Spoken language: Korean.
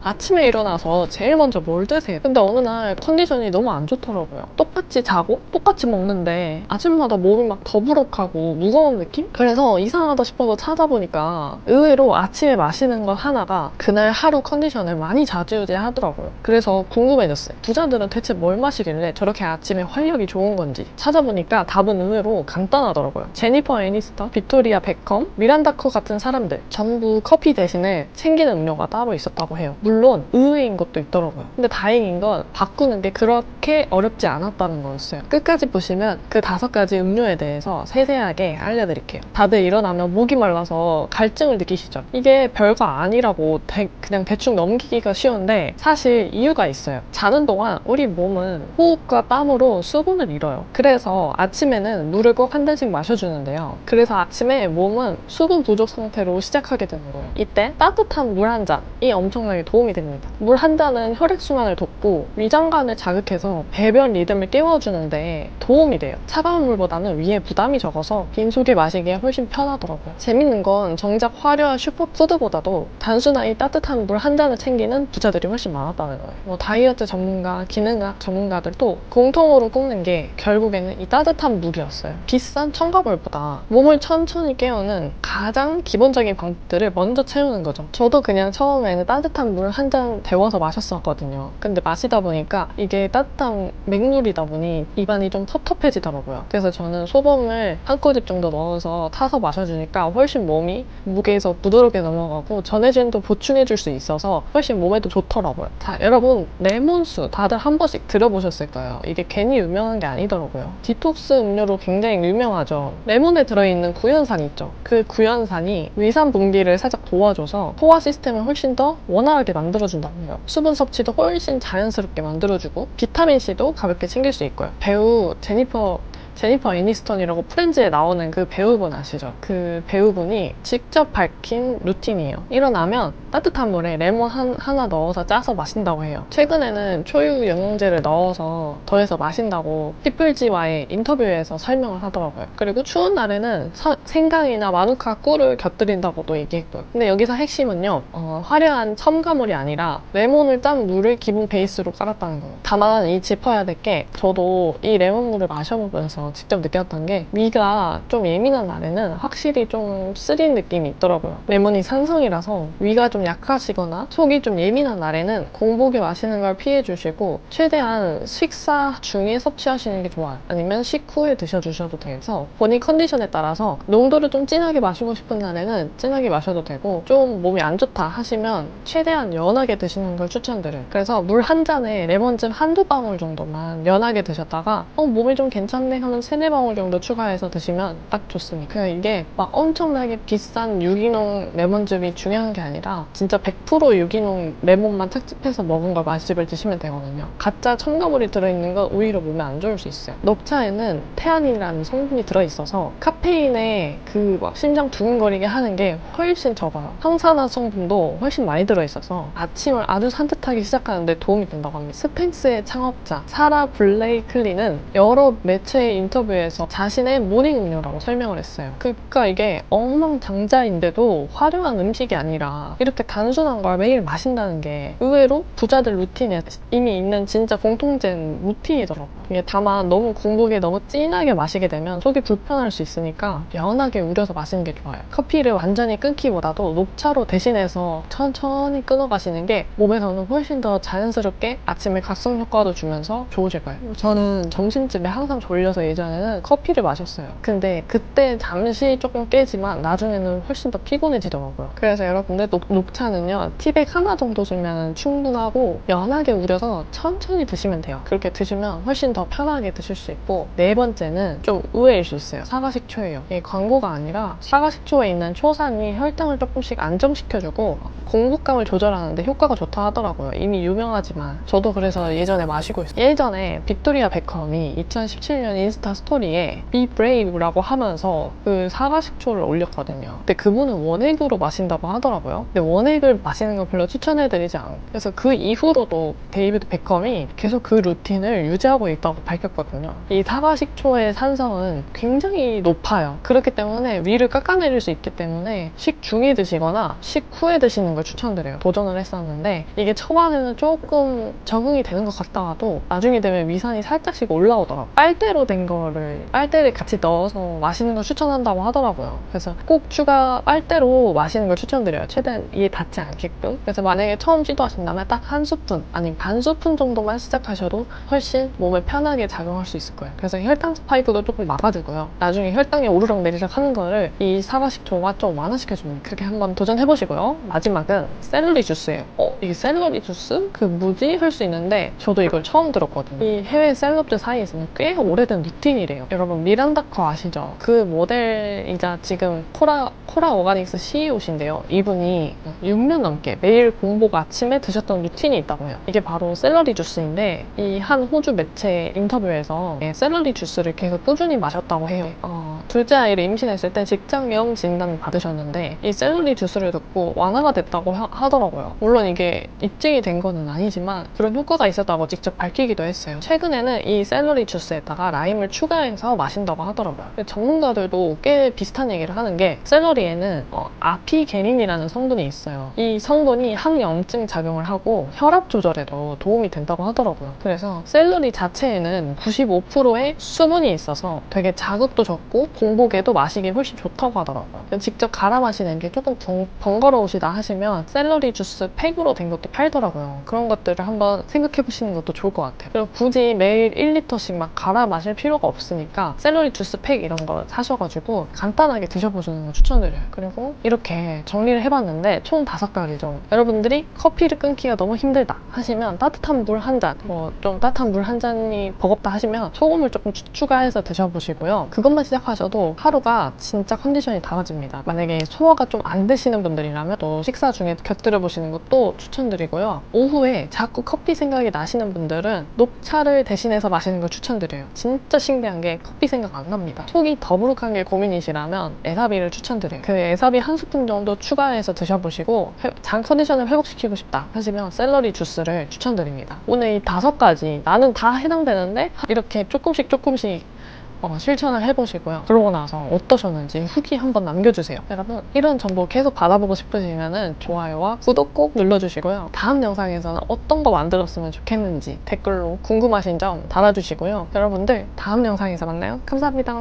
아침에 일어나서 제일 먼저 뭘 드세요? 근데 어느 날 컨디션이 너무 안 좋더라고요. 똑같이 자고 똑같이 먹는데 아침마다 몸이 막 더부룩하고 무거운 느낌? 그래서 이상하다 싶어서 찾아보니까 의외로 아침에 마시는 것 하나가 그날 하루 컨디션을 많이 좌지우지하더라고요. 그래서 궁금해졌어요. 부자들은 대체 뭘 마시길래 저렇게 아침에 활력이 좋은 건지 찾아보니까 답은 의외로 간단하더라고요. 제니퍼 애니스턴, 빅토리아 베컴, 미란다 커 같은 사람들 전부 커피 대신에 챙기는 음료가 따로 있었다고 해요. 물론 의외인 것도 있더라고요. 근데 다행인 건 바꾸는 게 그렇게 어렵지 않았다는 거였어요. 끝까지 보시면 그 5가지 음료에 대해서 세세하게 알려드릴게요. 다들 일어나면 목이 말라서 갈증을 느끼시죠? 이게 별거 아니라고 그냥 대충 넘기기가 쉬운데 사실 이유가 있어요. 자는 동안 우리 몸은 호흡과 땀으로 수분을 잃어요. 그래서 아침에는 물을 꼭 한 잔씩 마셔주는데요. 그래서 아침에 몸은 수분 부족 상태로 시작하게 되는 거예요. 이때 따뜻한 물 한 잔이 엄청나게 도움이 됩니다. 물 한 잔은 혈액순환을 돕고 위장관을 자극해서 배변 리듬을 깨워주는데 도움이 돼요. 차가운 물보다는 위에 부담이 적어서 빈속에 마시기에 훨씬 편하더라고요. 재밌는 건 정작 화려한 슈퍼푸드보다도 단순한 이 따뜻한 물 한 잔을 챙기는 부자들이 훨씬 많았다는 거예요. 뭐 다이어트 전문가, 기능학 전문가들도 공통으로 꼽는 게 결국에는 이 따뜻한 물이었어요. 비싼 첨가물보다 몸을 천천히 깨우는 가장 기본적인 방법들을 먼저 채우는 거죠. 저도 그냥 처음에는 따뜻한 물 한 잔 데워서 마셨었거든요. 근데 마시다 보니까 이게 따뜻한 맹물이다 보니 입안이 좀 텁텁해지더라고요. 그래서 저는 소금을 한 꼬집 정도 넣어서 타서 마셔주니까 훨씬 몸이 무게에서 부드럽게 넘어가고 전해질도 보충해줄 수 있어서 훨씬 몸에도 좋더라고요. 자, 여러분 레몬수 다들 한 번씩 들어보셨을 거예요. 이게 괜히 유명한 게 아니더라고요. 디톡스 음료로 굉장히 유명하죠. 레몬에 들어있는 구연산 있죠. 그 구연산이 위산 분비를 살짝 도와줘서 소화 시스템을 훨씬 더 원활하게 만들어준다고 해요. 수분 섭취도 훨씬 자연스럽게 만들어주고 비타민C도 가볍게 챙길 수 있고요. 배우 제니퍼 애니스턴이라고 프렌즈에 나오는 그 배우분 아시죠? 그 배우분이 직접 밝힌 루틴이에요. 일어나면 따뜻한 물에 레몬 하나 넣어서 짜서 마신다고 해요. 최근에는 초유 영양제를 넣어서 더해서 마신다고 피플지와의 인터뷰에서 설명을 하더라고요. 그리고 추운 날에는 생강이나 마누카 꿀을 곁들인다고도 얘기했고요. 근데 여기서 핵심은요, 화려한 첨가물이 아니라 레몬을 짠 물을 기본 베이스로 깔았다는 거예요. 다만 이 짚어야 될 게 저도 이 레몬물을 마셔보면서 직접 느꼈던 게 위가 좀 예민한 날에는 확실히 좀 쓰린 느낌이 있더라고요. 레몬이 산성이라서 위가 좀 약하시거나 속이 좀 예민한 날에는 공복에 마시는 걸 피해 주시고 최대한 식사 중에 섭취하시는 게 좋아요. 아니면 식후에 드셔주셔도 돼서 본인 컨디션에 따라서 농도를 좀 진하게 마시고 싶은 날에는 진하게 마셔도 되고 좀 몸이 안 좋다 하시면 최대한 연하게 드시는 걸 추천드려요. 그래서 물 한 잔에 레몬즙 한두 방울 정도만 연하게 드셨다가 몸이 좀 괜찮네 하면 3-4방울 정도 추가해서 드시면 딱 좋습니다. 그냥 이게 막 엄청나게 비싼 유기농 레몬즙이 중요한 게 아니라 진짜 100% 유기농 레몬만 착즙해서 먹은 걸 맛집을 드시면 되거든요. 가짜 첨가물이 들어있는 건 오히려 몸에 안 좋을 수 있어요. 녹차에는 테아닌이라는 성분이 들어있어서 카페인에 그 막 심장 두근거리게 하는 게 훨씬 적어요. 항산화 성분도 훨씬 많이 들어있어서 아침을 아주 산뜻하게 시작하는데 도움이 된다고 합니다. 스팽스의 창업자 사라 블레이클리는 여러 매체의 인터뷰에서 자신의 모닝 음료라고 설명을 했어요. 그러니까 이게 억만장자인데도 화려한 음식이 아니라 이렇게 단순한 걸 매일 마신다는 게 의외로 부자들 루틴에 이미 있는 진짜 공통된 루틴이더라고요. 이게 다만 너무 공복에 너무 진하게 마시게 되면 속이 불편할 수 있으니까 연하게 우려서 마시는 게 좋아요. 커피를 완전히 끊기보다도 녹차로 대신해서 천천히 끊어가시는 게 몸에서는 훨씬 더 자연스럽게 아침에 각성 효과도 주면서 좋으실 거예요. 저는 점심쯤에 항상 졸려서 예전에는 커피를 마셨어요. 근데 그때 잠시 조금 깨지만 나중에는 훨씬 더 피곤해지더라고요. 그래서 여러분들 녹차는요, 티백 하나 정도 주면 충분하고 연하게 우려서 천천히 드시면 돼요. 그렇게 드시면 훨씬 더 편하게 드실 수 있고, 4번째는 좀 의외일 수 있어요. 사과식초예요. 이게 광고가 아니라 사과식초에 있는 초산이 혈당을 조금씩 안정시켜주고 공복감을 조절하는데 효과가 좋다 하더라고요. 이미 유명하지만 저도 그래서 예전에 마시고 있어요. 예전에 빅토리아 베컴이 2017년 인스타 스토리에 Be Brave라고 하면서 그 사과식초를 올렸거든요. 근데 그분은 원액으로 마신다고 하더라고요. 근데 원액을 마시는 걸 별로 추천해드리지 않아요. 그래서 그 이후로도 데이비드 베컴이 계속 그 루틴을 유지하고 있다고 있다고 밝혔거든요. 이 사과식초의 산성은 굉장히 높아요. 그렇기 때문에 위를 깎아내릴 수 있기 때문에 식중에 드시거나 식후에 드시는 걸 추천드려요. 도전을 했었는데 이게 초반에는 조금 적응이 되는 것 같다가도 나중에 되면 위산이 살짝씩 올라오더라고요. 빨대로 된 거를 빨대를 같이 넣어서 마시는 걸 추천한다고 하더라고요. 그래서 꼭 추가 빨대로 마시는 걸 추천드려요. 최대한 이에 닿지 않게끔. 그래서 만약에 처음 시도하신다면 딱 한 스푼 아니면 반 스푼 정도만 시작하셔도 훨씬 몸에 편하게 작용할 수 있을 거예요. 그래서 혈당 스파이크도 조금 막아주고요. 나중에 혈당이 오르락 내리락 하는 거를 이 사과식초가 좀 완화시켜줍니다. 그렇게 한번 도전해보시고요. 마지막은 샐러리 주스예요. 이게 샐러리 주스? 그 뭐지? 할 수 있는데 저도 이걸 처음 들었거든요. 이 해외 셀럽들 사이에서는 꽤 오래된 루틴이래요. 여러분 미란다커 아시죠? 그 모델이자 지금 코라 오가닉스 CEO신데요. 이분이 6년 넘게 매일 공복 아침에 드셨던 루틴이 있다고 해요. 이게 바로 샐러리 주스인데 이 한 호주 매체 인터뷰에서 샐러리 주스를 계속 꾸준히 마셨다고 해요. 둘째 아이를 임신했을 때 직장염 진단을 받으셨는데 이 샐러리 주스를 듣고 완화가 됐다고 하더라고요. 물론 이게 입증이 된 거는 아니지만 그런 효과가 있었다고 직접 밝히기도 했어요. 최근에는 이 샐러리 주스에다가 라임을 추가해서 마신다고 하더라고요. 전문가들도 꽤 비슷한 얘기를 하는 게 샐러리에는 아피게닌이라는 성분이 있어요. 이 성분이 항염증 작용을 하고 혈압 조절에도 도움이 된다고 하더라고요. 그래서 샐러리 자체에는 95%의 수분이 있어서 되게 자극도 적고 공복에도 마시기 훨씬 좋다고 하더라고요. 직접 갈아 마시는 게 조금 번거로우시다 하시면 샐러리 주스 팩으로 된 것도 팔더라고요. 그런 것들을 한번 생각해 보시는 것도 좋을 것 같아요. 그리고 굳이 매일 1리터씩 막 갈아 마실 필요가 없으니까 샐러리 주스 팩 이런 거 사셔가지고 간단하게 드셔보시는 걸 추천드려요. 그리고 이렇게 정리를 해봤는데 총 5가지죠. 여러분들이 커피를 끊기가 너무 힘들다 하시면 따뜻한 물 한 잔, 좀 따뜻한 물 한 잔이 버겁다 하시면 소금을 조금 추가해서 드셔보시고요. 그것만 시작하셔도 하루가 진짜 컨디션이 달라집니다. 만약에 소화가 좀 안 되시는 분들이라면 또 식사 중에 곁들여 보시는 것도 추천드리고요. 오후에 자꾸 커피 생각이 나시는 분들은 녹차를 대신해서 마시는 걸 추천드려요. 진짜 신기한 게 커피 생각 안 납니다. 속이 더부룩한 게 고민이시라면 에사비를 추천드려요. 그 에사비 한 스푼 정도 추가해서 드셔보시고 장 컨디션을 회복시키고 싶다 하시면 샐러리 주스를 추천드립니다. 오늘 이 5가지 나는 다 해당되는데 이렇게 조금씩 실천을 해보시고요. 그러고 나서 어떠셨는지 후기 한번 남겨주세요. 여러분 이런 정보 계속 받아보고 싶으시면 좋아요와 구독 꼭 눌러주시고요. 다음 영상에서는 어떤 거 만들었으면 좋겠는지 댓글로 궁금하신 점 달아주시고요. 여러분들 다음 영상에서 만나요. 감사합니다.